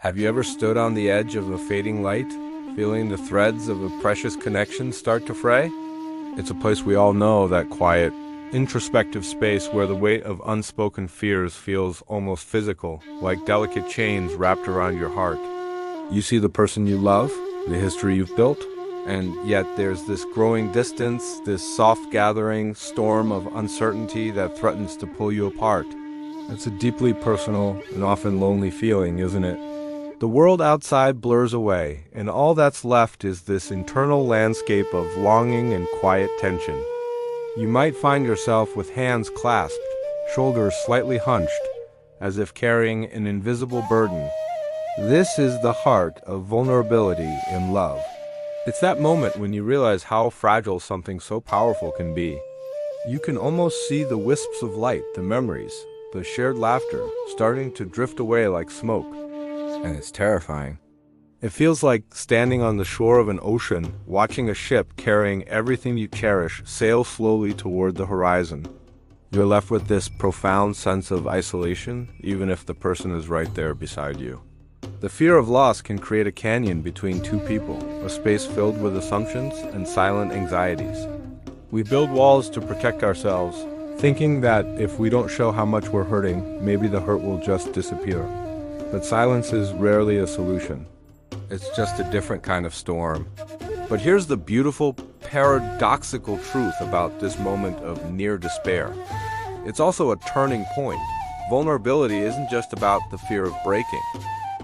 Have you ever stood on the edge of a fading light, feeling the threads of a precious connection start to fray? It's a place we all know, that quiet, introspective space where the weight of unspoken fears feels almost physical, like delicate chains wrapped around your heart. You see the person you love, the history you've built, and yet there's this growing distance, this soft gathering storm of uncertainty that threatens to pull you apart. It's a deeply personal and often lonely feeling, isn't it? The world outside blurs away, and all that's left is this internal landscape of longing and quiet tension. You might find yourself with hands clasped, shoulders slightly hunched, as if carrying an invisible burden. This is the heart of vulnerability in love. It's that moment when you realize how fragile something so powerful can be. You can almost see the wisps of light, the memories, the shared laughter, starting to drift away like smoke. And it's terrifying. It feels like standing on the shore of an ocean, watching a ship carrying everything you cherish sail slowly toward the horizon. You're left with this profound sense of isolation, even if the person is right there beside you. The fear of loss can create a canyon between two people, a space filled with assumptions and silent anxieties. We build walls to protect ourselves, thinking that if we don't show how much we're hurting, maybe the hurt will just disappear. But silence is rarely a solution. It's just a different kind of storm. But here's the beautiful, paradoxical truth about this moment of near despair. It's also a turning point. Vulnerability isn't just about the fear of breaking.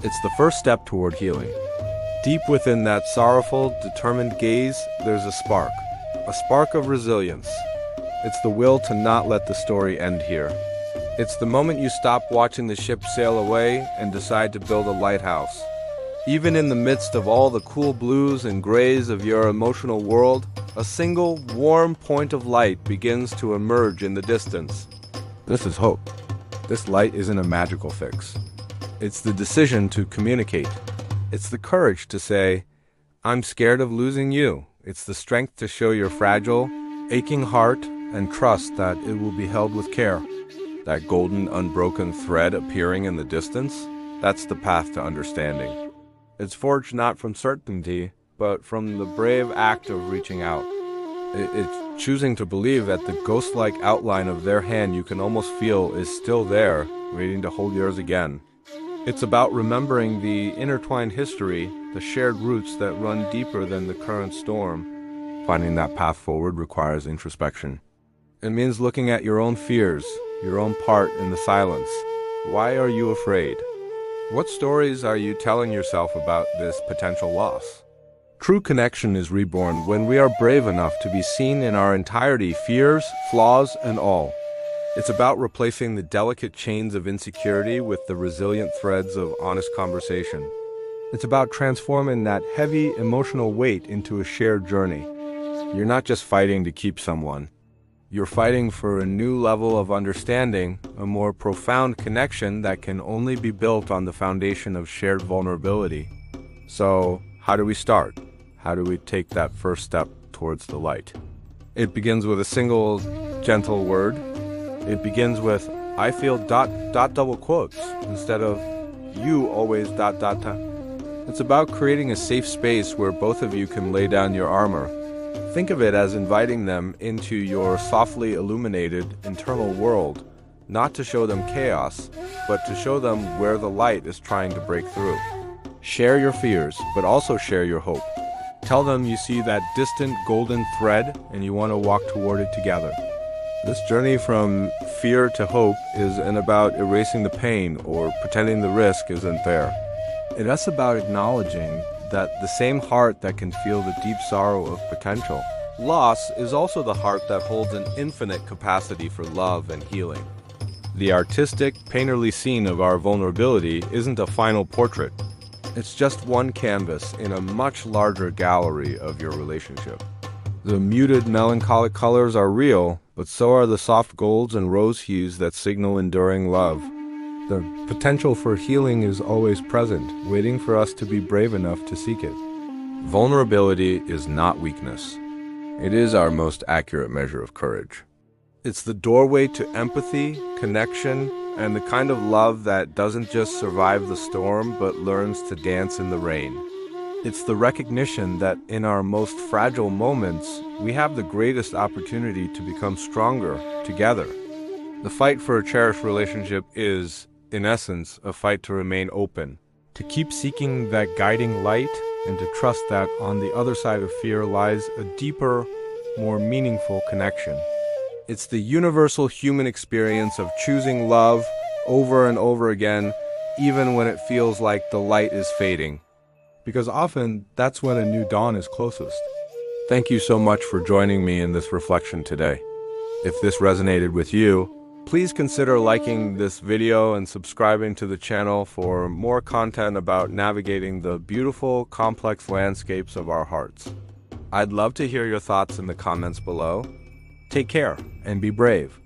It's the first step toward healing. Deep within that sorrowful, determined gaze, there's a spark of resilience. It's the will to not let the story end here. It's the moment you stop watching the ship sail away and decide to build a lighthouse. Even in the midst of all the cool blues and grays of your emotional world, a single, warm point of light begins to emerge in the distance. This is hope. This light isn't a magical fix. It's the decision to communicate. It's the courage to say, "I'm scared of losing you." It's the strength to show your fragile, aching heart and trust that it will be held with care. That golden, unbroken thread appearing in the distance, that's the path to understanding. It's forged not from certainty, but from the brave act of reaching out. It's choosing to believe that the ghost-like outline of their hand you can almost feel is still there, waiting to hold yours again. It's about remembering the intertwined history, the shared roots that run deeper than the current storm. Finding that path forward requires introspection. It means looking at your own fears, your own part in the silence. Why are you afraid? What stories are you telling yourself about this potential loss? True connection is reborn when we are brave enough to be seen in our entirety, fears, flaws, and all. It's about replacing the delicate chains of insecurity with the resilient threads of honest conversation. It's about transforming that heavy emotional weight into a shared journey. You're not just fighting to keep someone. You're fighting for a new level of understanding, a more profound connection that can only be built on the foundation of shared vulnerability. So, how do we start? How do we take that first step towards the light? It begins with a single, gentle word. It begins with, "I feel ... double quotes, instead of, "You always ... It's about creating a safe space where both of you can lay down your armor. Think of it as inviting them into your softly illuminated internal world, not to show them chaos, but to show them where the light is trying to break through. Share your fears, but also share your hope. Tell them you see that distant golden thread and you want to walk toward it together." This journey from fear to hope isn't about erasing the pain or pretending the risk isn't there. It's about acknowledging that the same heart that can feel the deep sorrow of potential loss is also the heart that holds an infinite capacity for love and healing. The artistic, painterly scene of our vulnerability isn't a final portrait. It's just one canvas in a much larger gallery of your relationship. The muted, melancholic colors are real, but so are the soft golds and rose hues that signal enduring love. The potential for healing is always present, waiting for us to be brave enough to seek it. Vulnerability is not weakness. It is our most accurate measure of courage. It's the doorway to empathy, connection, and the kind of love that doesn't just survive the storm but learns to dance in the rain. It's the recognition that in our most fragile moments, we have the greatest opportunity to become stronger together. The fight for a cherished relationship is, in essence, a fight to remain open, to keep seeking that guiding light, and to trust that on the other side of fear lies a deeper, more meaningful connection. It's the universal human experience of choosing love over and over again, even when it feels like the light is fading. Because often, that's when a new dawn is closest. Thank you so much for joining me in this reflection today. If this resonated with you, please consider liking this video and subscribing to the channel for more content about navigating the beautiful, complex landscapes of our hearts. I'd love to hear your thoughts in the comments below. Take care and be brave.